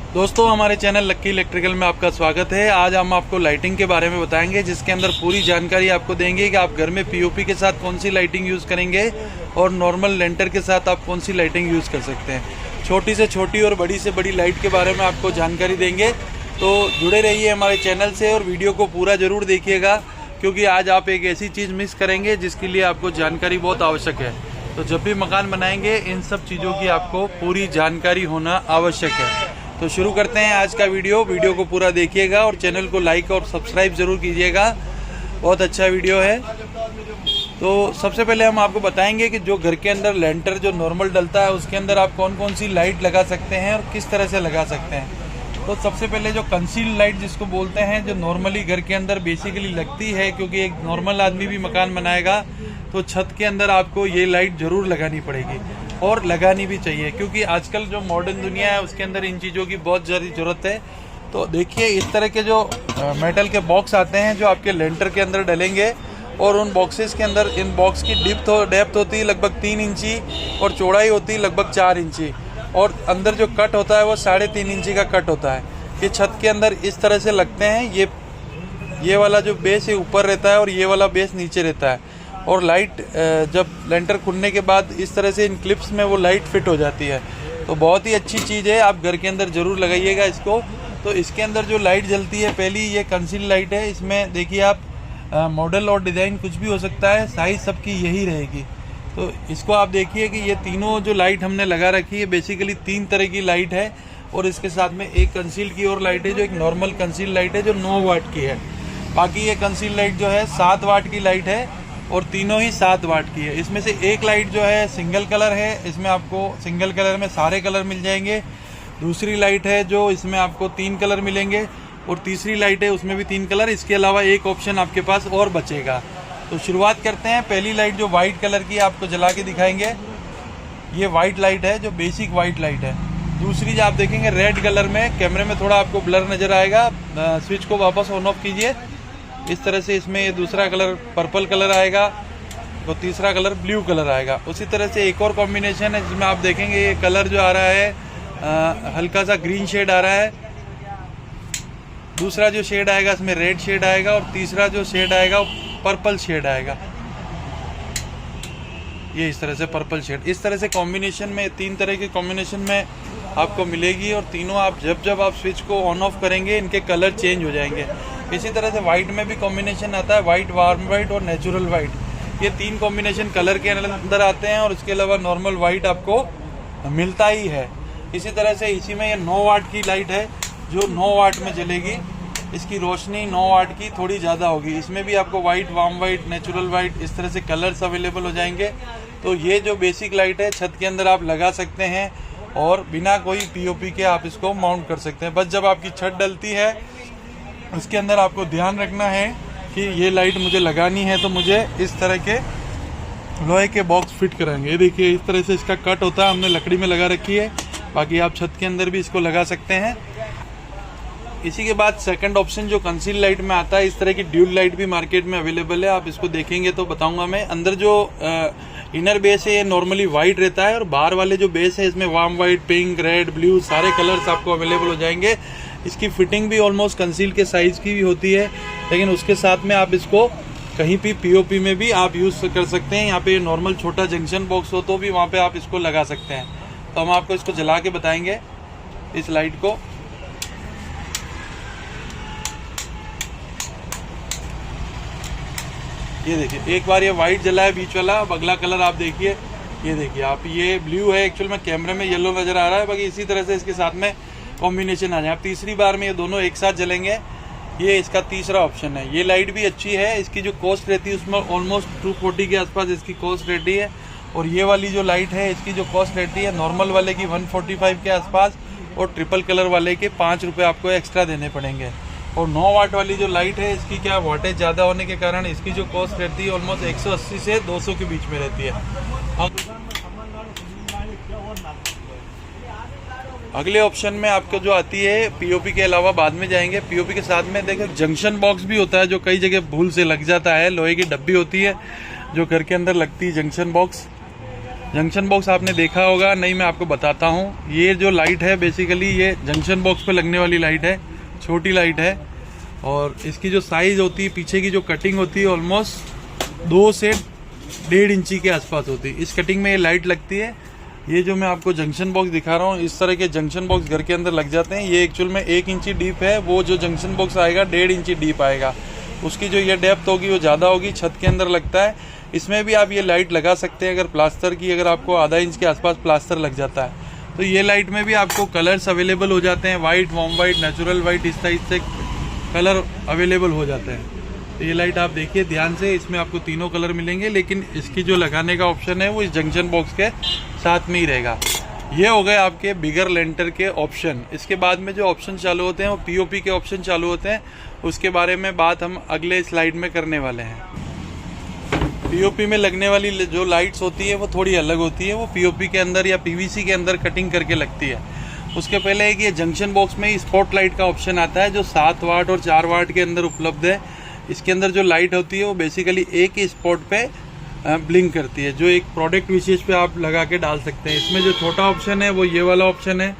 दोस्तों, हमारे चैनल लक्की इलेक्ट्रिकल में आपका स्वागत है। आज हम आपको लाइटिंग के बारे में बताएंगे, जिसके अंदर पूरी जानकारी आपको देंगे कि आप घर में पीओपी के साथ कौन सी लाइटिंग यूज़ करेंगे और नॉर्मल लेंटर के साथ आप कौन सी लाइटिंग यूज़ कर सकते हैं। छोटी से छोटी और बड़ी से बड़ी लाइट के बारे में आपको जानकारी देंगे, तो जुड़े रहिए हमारे चैनल से और वीडियो को पूरा ज़रूर देखिएगा, क्योंकि आज आप एक ऐसी चीज़ मिस करेंगे जिसके लिए आपको जानकारी बहुत आवश्यक है। तो जब भी मकान बनाएंगे, इन सब चीज़ों की आपको पूरी जानकारी होना आवश्यक है। तो शुरू करते हैं आज का वीडियो को पूरा देखिएगा और चैनल को लाइक और सब्सक्राइब जरूर कीजिएगा, बहुत अच्छा वीडियो है। तो सबसे पहले हम आपको बताएंगे कि जो घर के अंदर लेंटर जो नॉर्मल डलता है, उसके अंदर आप कौन कौन सी लाइट लगा सकते हैं और किस तरह से लगा सकते हैं। तो सबसे पहले जो कंसील लाइट जिसको बोलते हैं, जो नॉर्मली घर के अंदर बेसिकली लगती है, क्योंकि एक नॉर्मल आदमी भी मकान बनाएगा तो छत के अंदर आपको ये लाइट जरूर लगानी पड़ेगी और लगानी भी चाहिए, क्योंकि आजकल जो मॉडर्न दुनिया है उसके अंदर इन चीज़ों की बहुत ज़्यादा ज़रूरत है। तो देखिए, इस तरह के जो मेटल के बॉक्स आते हैं जो आपके लेंटर के अंदर डलेंगे, और उन बॉक्सेस के अंदर इन बॉक्स की डेप्थ होती है लगभग 3 इंची और चौड़ाई होती है लगभग 4 इंची, और अंदर जो कट होता है वो 3.5 इंची का कट होता है। ये छत के अंदर इस तरह से लगते हैं। ये वाला जो बेस है ऊपर रहता है और ये वाला बेस नीचे रहता है, और लाइट जब लेंटर खुलने के बाद इस तरह से इन क्लिप्स में वो लाइट फिट हो जाती है। तो बहुत ही अच्छी चीज़ है, आप घर के अंदर ज़रूर लगाइएगा इसको। तो इसके अंदर जो लाइट जलती है, पहली ये कंसील लाइट है। इसमें देखिए आप, मॉडल और डिज़ाइन कुछ भी हो सकता है, साइज़ सबकी यही रहेगी। तो इसको आप देखिए कि ये तीनों जो लाइट हमने लगा रखी है, बेसिकली 3 तरह की लाइट है, और इसके साथ में एक कंसील की और लाइट है जो एक नॉर्मल कंसील लाइट है जो 9 वाट की है। बाकी ये कंसील लाइट जो है 7 वाट की लाइट है, और तीनों ही 7 वाट की है। इसमें से एक लाइट जो है सिंगल कलर है, इसमें आपको सिंगल कलर में सारे कलर मिल जाएंगे। दूसरी लाइट है जो इसमें आपको 3 कलर मिलेंगे, और तीसरी लाइट है उसमें भी 3 कलर। इसके अलावा एक ऑप्शन आपके पास और बचेगा। तो शुरुआत करते हैं। पहली लाइट जो वाइट कलर की आपको जला के दिखाएंगे, ये वाइट लाइट है जो बेसिक वाइट लाइट है। दूसरी जो आप देखेंगे रेड कलर में, कैमरे में थोड़ा आपको ब्लर नज़र आएगा, स्विच को वापस ऑन ऑफ कीजिए। इस तरह से इसमें ये दूसरा कलर पर्पल कलर आएगा, तो तीसरा कलर ब्लू कलर आएगा। उसी तरह से एक और कॉम्बिनेशन है जिसमें आप देखेंगे ये कलर जो आ रहा है हल्का सा ग्रीन शेड आ रहा है। दूसरा जो शेड आएगा इसमें रेड शेड आएगा, और तीसरा जो शेड आएगा वो पर्पल शेड आएगा। ये इस तरह से पर्पल शेड, इस तरह से कॉम्बिनेशन में 3 तरह के कॉम्बिनेशन में आपको मिलेगी, और तीनों आप जब आप स्विच को ऑन ऑफ करेंगे इनके कलर चेंज हो जाएंगे। इसी तरह से वाइट में भी कॉम्बिनेशन आता है, वाइट, वार्म वाइट और नेचुरल वाइट। ये 3 कॉम्बिनेशन कलर के अंदर आते हैं, और उसके अलावा नॉर्मल वाइट आपको मिलता ही है। इसी तरह से इसी में ये 9 वाट की लाइट है जो 9 वाट में जलेगी। इसकी रोशनी 9 वाट की थोड़ी ज़्यादा होगी। इसमें भी आपको white, warm white, natural white, इस तरह से कलर्स अवेलेबल हो जाएंगे। तो ये जो बेसिक लाइट है छत के अंदर आप लगा सकते हैं, और बिना कोई पीओपी के आप इसको माउंट कर सकते हैं। बस जब आपकी छत डलती है उसके अंदर आपको ध्यान रखना है कि ये लाइट मुझे लगानी है, तो मुझे इस तरह के लोहे के बॉक्स फिट कराएंगे। ये देखिए इस तरह से इसका कट होता है, हमने लकड़ी में लगा रखी है। बाकी आप छत के अंदर भी इसको लगा सकते हैं। इसी के बाद सेकंड ऑप्शन जो कंसील लाइट में आता है, इस तरह की ड्यूल लाइट भी मार्केट में अवेलेबल है। आप इसको देखेंगे तो बताऊंगा मैं। अंदर जो इनर बेस है ये नॉर्मली वाइट रहता है, और बाहर वाले जो बेस है इसमें warm white, pink, red, blue सारे कलर्स आपको अवेलेबल हो जाएंगे। इसकी फिटिंग भी ऑलमोस्ट कंसील के साइज़ की भी होती है, लेकिन उसके साथ में आप इसको कहीं भी पीओपी में भी आप यूज़ कर सकते हैं। यहाँ पे नॉर्मल छोटा जंक्शन बॉक्स हो तो भी वहाँ पे आप इसको लगा सकते हैं। तो हम आपको इसको जला के बताएंगे इस लाइट को। ये देखिए, एक बार ये वाइट जला है बीच वाला। अब अगला कलर आप देखिए, ये देखिए आप, ये ब्लू है, एक्चुअल में कैमरे में येलो नज़र आ रहा है। बाकी इसी तरह से इसके साथ में कॉम्बिनेशन आ जाए। आप तीसरी बार में ये दोनों एक साथ जलेंगे। ये इसका तीसरा ऑप्शन है। ये लाइट भी अच्छी है, इसकी जो कॉस्ट रहती है उसमें ऑलमोस्ट 240 के आसपास इसकी कॉस्ट रहती है। और ये वाली जो लाइट है इसकी जो कॉस्ट रहती है नॉर्मल वाले की 145 के आसपास, और ट्रिपल कलर वाले के 5 रुपये आपको एक्स्ट्रा देने पड़ेंगे। और 9 वाट वाली जो लाइट है इसकी क्या वाटेज ज़्यादा होने के कारण इसकी जो कॉस्ट रहती है ऑलमोस्ट 180 से 200 के बीच में रहती है। अगले ऑप्शन में आपको जो आती है, पीओपी के अलावा बाद में जाएंगे। पीओपी के साथ में देखो जंक्शन बॉक्स भी होता है, जो कई जगह भूल से लग जाता है। लोहे की डब्बी होती है जो घर के अंदर लगती है, जंक्शन बॉक्स। जंक्शन बॉक्स आपने देखा होगा, नहीं मैं आपको बताता हूँ। ये जो लाइट है बेसिकली ये जंक्शन बॉक्स पे लगने वाली लाइट है, छोटी लाइट है। और इसकी जो साइज़ होती है, पीछे की जो कटिंग होती है ऑलमोस्ट 2 से 1.5 इंची के आसपास होती है। इस कटिंग में ये लाइट लगती है। ये जो मैं आपको जंक्शन बॉक्स दिखा रहा हूँ, इस तरह के जंक्शन बॉक्स घर के अंदर लग जाते हैं। ये एक्चुअल में 1 इंची डीप है, वो जो जंक्शन बॉक्स आएगा 1.5 इंची डीप आएगा। उसकी जो ये डेप्थ होगी वो ज़्यादा होगी, छत के अंदर लगता है। इसमें भी आप ये लाइट लगा सकते हैं। अगर प्लास्टर की, अगर आपको आधा इंच के आसपास प्लास्टर लग जाता है तो ये लाइट में भी आपको कलर्स अवेलेबल हो जाते हैं। White, warm white, natural white, इस टाइप से कलर अवेलेबल हो जाते हैं। तो ये लाइट आप देखिए ध्यान से, इसमें आपको तीनों कलर मिलेंगे, लेकिन इसकी जो लगाने का ऑप्शन है वो इस जंक्शन बॉक्स के साथ में ही रहेगा। ये हो गए आपके बिगर लेंटर के ऑप्शन। इसके बाद में जो ऑप्शन चालू होते हैं वो पीओपी के ऑप्शन चालू होते हैं। उसके बारे में बात हम अगले स्लाइड में करने वाले हैं। पीओपी में लगने वाली जो लाइट्स होती है वो थोड़ी अलग होती है। वो पीओपी के अंदर या पीवीसी के अंदर कटिंग करके लगती है। उसके पहले एक ये जंक्शन बॉक्स में स्पॉट लाइट का ऑप्शन आता है जो 7 वाट और 4 वाट के अंदर उपलब्ध है। इसके अंदर जो लाइट होती है वो बेसिकली एक ही स्पॉट पे ब्लिंक करती है, जो एक प्रोडक्ट विशेष पे आप लगा के डाल सकते हैं। इसमें जो छोटा ऑप्शन है वो ये वाला ऑप्शन है।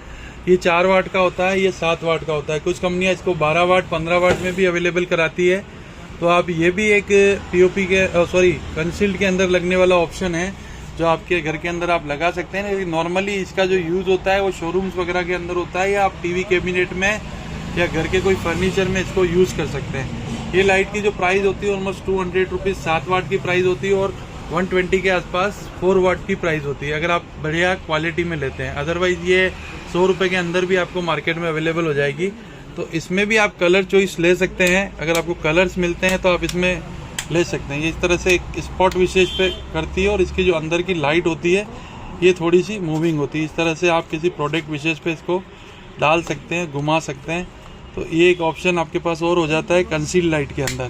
ये 4 वाट का होता है, ये 7 वाट का होता है। कुछ कंपनियां इसको 12 वाट 15 वाट में भी अवेलेबल कराती है। तो आप ये भी एक पीओपी के कंसील्ड के अंदर लगने वाला ऑप्शन है जो आपके घर के अंदर आप लगा सकते हैं। लेकिन नॉर्मली इसका जो यूज़ होता है वो शोरूम्स वगैरह के अंदर होता है, या आप टीवी कैबिनेट में या घर के कोई फर्नीचर में इसको यूज़ कर सकते हैं। ये लाइट की जो प्राइस होती है ऑलमोस्ट 200 रुपीज़ 7 वाट की प्राइस होती है, और 120 के आसपास 4 वाट की प्राइस होती है अगर आप बढ़िया क्वालिटी में लेते हैं। अदरवाइज़ ये 100 रुपये के अंदर भी आपको मार्केट में अवेलेबल हो जाएगी। तो इसमें भी आप कलर चॉइस ले सकते हैं। अगर आपको कलर्स मिलते हैं तो आप इसमें ले सकते हैं। ये इस तरह से एक स्पॉट विशेष पे करती है, और इसकी जो अंदर की लाइट होती है ये थोड़ी सी मूविंग होती है। इस तरह से आप किसी प्रोडक्ट विशेष पे इसको डाल सकते हैं, घुमा सकते हैं। तो ये एक ऑप्शन आपके पास और हो जाता है कंसील लाइट के अंदर।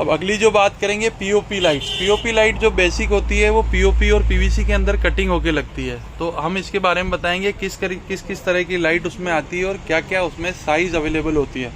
अब अगली जो बात करेंगे पीओपी लाइट। पीओपी लाइट जो बेसिक होती है वो पीओपी और पीवीसी के अंदर कटिंग होके लगती है। तो हम इसके बारे में बताएंगे किस तरह की लाइट उसमें आती है और क्या क्या उसमें साइज़ अवेलेबल होती है।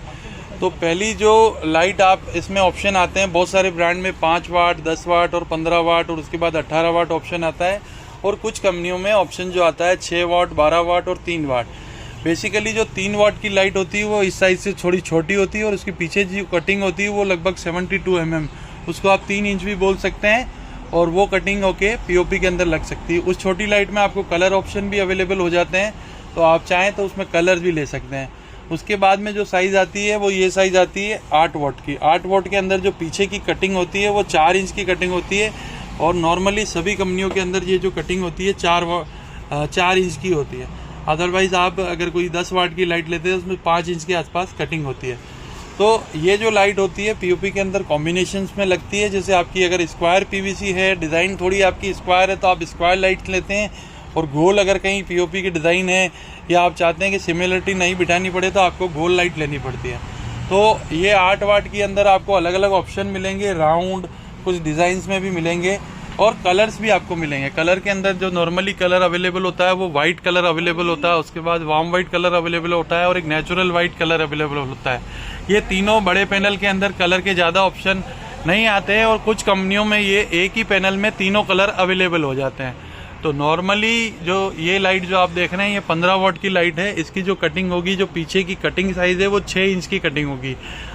तो पहली जो लाइट आप इसमें ऑप्शन आते हैं बहुत सारे ब्रांड में 5 वाट, 10 वाट और 15 वाट, और उसके बाद 18 वाट ऑप्शन आता है। और कुछ कंपनियों में ऑप्शन जो आता है 6 वाट, 12 वाट और 3 वाट। बेसिकली जो 3 वाट की लाइट होती है वो इस साइज से थोड़ी छोटी होती है, और उसके पीछे जो कटिंग होती है वो लगभग 72 mm, उसको आप 3 इंच भी बोल सकते हैं, और वो कटिंग होके पीओपी के अंदर लग सकती है। उस छोटी लाइट में आपको कलर ऑप्शन भी अवेलेबल हो जाते हैं, तो आप चाहें तो उसमें कलर भी ले सकते हैं। उसके बाद में जो साइज़ आती है वो ये साइज़ आती है 8 वाट की। 8 वाट के अंदर जो पीछे की कटिंग होती है वो 4 इंच की कटिंग होती है, और नॉर्मली सभी कंपनियों के अंदर ये जो कटिंग होती है 4 इंच की होती है। अदरवाइज़ आप अगर कोई 10 वाट की लाइट लेते हैं उसमें 5 इंच के आसपास कटिंग होती है। तो ये जो लाइट होती है पीओपी के अंदर कॉम्बिनेशंस में लगती है। जैसे आपकी अगर स्क्वायर पीवीसी है, डिज़ाइन थोड़ी आपकी स्क्वायर है तो आप स्क्वायर लाइट लेते हैं, और गोल अगर कहीं पीओपी की डिज़ाइन है या आप चाहते हैं कि सिमिलरिटी नहीं बिठानी पड़े तो आपको गोल लाइट लेनी पड़ती है। तो ये 8 वाट के अंदर आपको अलग अलग ऑप्शन मिलेंगे, राउंड, कुछ डिज़ाइंस में भी मिलेंगे, और कलर्स भी आपको मिलेंगे। कलर के अंदर जो नॉर्मली कलर अवेलेबल होता है वो वाइट कलर अवेलेबल होता है, उसके बाद वार्म वाइट कलर अवेलेबल होता है, और एक नेचुरल वाइट कलर अवेलेबल होता है। ये तीनों बड़े पैनल के अंदर कलर के ज़्यादा ऑप्शन नहीं आते हैं, और कुछ कंपनियों में ये एक ही पैनल में तीनों कलर अवेलेबल हो जाते हैं। तो नॉर्मली जो ये लाइट जो आप देख रहे हैं ये 15 वाट की लाइट है। इसकी जो कटिंग होगी, जो पीछे की कटिंग साइज़ है वो 6 इंच की कटिंग होगी,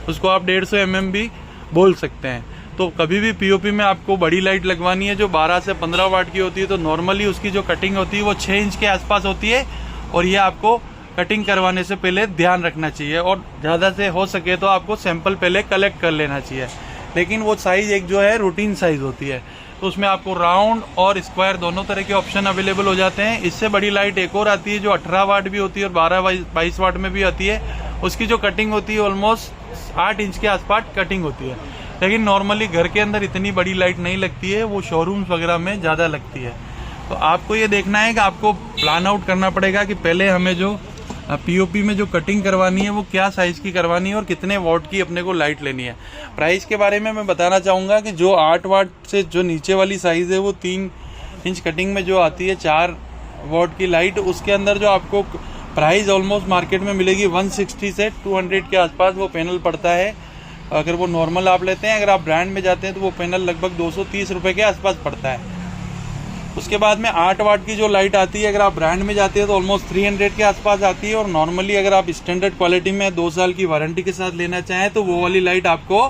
उसको आप 150 mm भी बोल सकते हैं। तो कभी भी पीओपी में आपको बड़ी लाइट लगवानी है जो 12 से 15 वाट की होती है, तो नॉर्मली उसकी जो कटिंग होती है वो 6 इंच के आसपास होती है, और ये आपको कटिंग करवाने से पहले ध्यान रखना चाहिए, और ज़्यादा से हो सके तो आपको सैंपल पहले कलेक्ट कर लेना चाहिए। लेकिन वो साइज़ एक जो है रूटीन साइज़ होती है, तो उसमें आपको राउंड और स्क्वायर दोनों तरह के ऑप्शन अवेलेबल हो जाते हैं। इससे बड़ी लाइट एक और आती है जो 18 वाट भी होती है और 12-22 वाट में भी आती है। उसकी जो कटिंग होती है ऑलमोस्ट 8 इंच के आसपास कटिंग होती है, लेकिन नॉर्मली घर के अंदर इतनी बड़ी लाइट नहीं लगती है, वो शोरूम्स वगैरह में ज़्यादा लगती है। तो आपको ये देखना है कि आपको प्लान आउट करना पड़ेगा कि पहले हमें जो पीओपी में जो कटिंग करवानी है वो क्या साइज़ की करवानी है और कितने वाट की अपने को लाइट लेनी है। प्राइस के बारे में मैं बताना चाहूँगा कि जो 8 वाट से जो नीचे वाली साइज़ है वो 3 इंच कटिंग में जो आती है 4 वाट की लाइट, उसके अंदर जो आपको प्राइस ऑलमोस्ट मार्केट में मिलेगी 160 से 200 के आसपास वो पैनल पड़ता है। अगर वो नॉर्मल आप लेते हैं, अगर आप ब्रांड में जाते हैं तो वो पैनल लगभग 230 रुपये के आसपास पड़ता है। उसके बाद में 8 वाट की जो लाइट आती है, अगर आप ब्रांड में जाते हैं तो ऑलमोस्ट 300 के आसपास आती है, और नॉर्मली अगर आप स्टैंडर्ड क्वालिटी में 2 साल की वारंटी के साथ लेना चाहें तो वो वाली लाइट आपको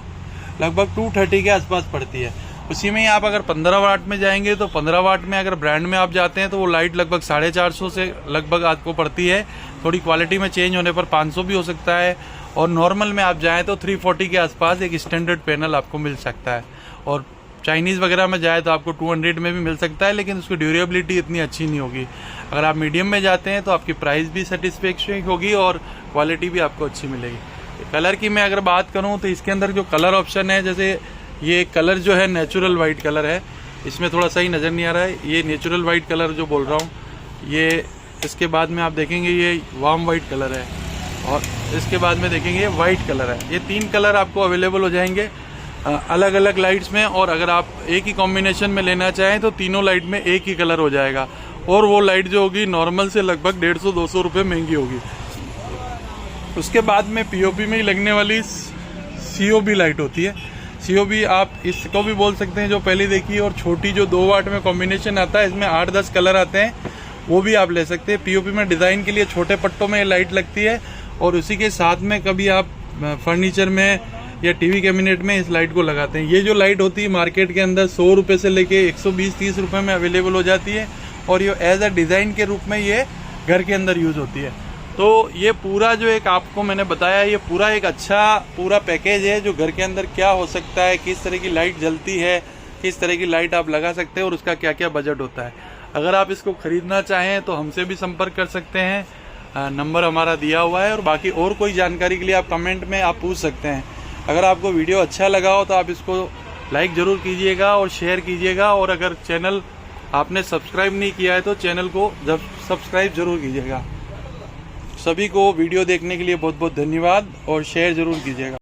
लगभग 230 के आसपास पड़ती है। उसी में ही आप अगर 15 वाट में जाएंगे तो 15 वाट में अगर ब्रांड में आप जाते हैं तो वो लाइट लगभग 450 से लगभग आपको पड़ती है। थोड़ी क्वालिटी में चेंज होने पर 500 भी हो सकता है, और नॉर्मल में आप जाएँ तो 340 के आसपास एक स्टैंडर्ड पैनल आपको मिल सकता है। और चाइनीज़ वगैरह में जाए तो आपको 200 में भी मिल सकता है, लेकिन उसकी ड्यूरेबिलिटी इतनी अच्छी नहीं होगी। अगर आप मीडियम में जाते हैं तो आपकी प्राइस भी सेटिस्फेक्शन होगी और क्वालिटी भी आपको अच्छी मिलेगी। कलर की मैं अगर बात करूं तो इसके अंदर जो कलर ऑप्शन है, जैसे ये कलर जो है नेचुरल वाइट कलर है, इसमें थोड़ा सही नज़र नहीं आ रहा है, ये नेचुरल वाइट कलर जो बोल रहा हूँ ये। इसके बाद में आप देखेंगे ये वार्म वाइट कलर है, और इसके बाद में देखेंगे ये वाइट कलर है। ये 3 कलर आपको अवेलेबल हो जाएंगे अलग अलग लाइट्स में। और अगर आप एक ही कॉम्बिनेशन में लेना चाहें तो तीनों लाइट में एक ही कलर हो जाएगा, और वो लाइट जो होगी नॉर्मल से लगभग 150-200 रुपये महंगी होगी। उसके बाद में पीओपी में ही लगने वाली सीओबी लाइट होती है। सीओबी आप इसको भी बोल सकते हैं, जो पहले देखिए, और छोटी जो 2 वाट में कॉम्बिनेशन आता है, इसमें 8-10 कलर आते हैं, वो भी आप ले सकते हैं। पीओपी में डिज़ाइन के लिए छोटे पट्टों में ये लाइट लगती है, और उसी के साथ में कभी आप फर्नीचर में या टीवी कैबिनेट में इस लाइट को लगाते हैं। ये जो लाइट होती है मार्केट के अंदर 100 रुपये से लेके 120-130 रुपये में अवेलेबल हो जाती है, और ये एज अ डिज़ाइन के रूप में ये घर के अंदर यूज़ होती है। तो ये पूरा जो एक आपको मैंने बताया, ये पूरा एक अच्छा पूरा पैकेज है जो घर के अंदर क्या हो सकता है, किस तरह की लाइट जलती है, किस तरह की लाइट आप लगा सकते हैं, और उसका क्या क्या बजट होता है। अगर आप इसको ख़रीदना चाहें तो हमसे भी संपर्क कर सकते हैं, नंबर हमारा दिया हुआ है। और बाकी और कोई जानकारी के लिए आप कमेंट में आप पूछ सकते हैं। अगर आपको वीडियो अच्छा लगा हो तो आप इसको लाइक ज़रूर कीजिएगा और शेयर कीजिएगा, और अगर चैनल आपने सब्सक्राइब नहीं किया है तो चैनल को सब्सक्राइब ज़रूर कीजिएगा। सभी को वीडियो देखने के लिए बहुत बहुत धन्यवाद, और शेयर ज़रूर कीजिएगा।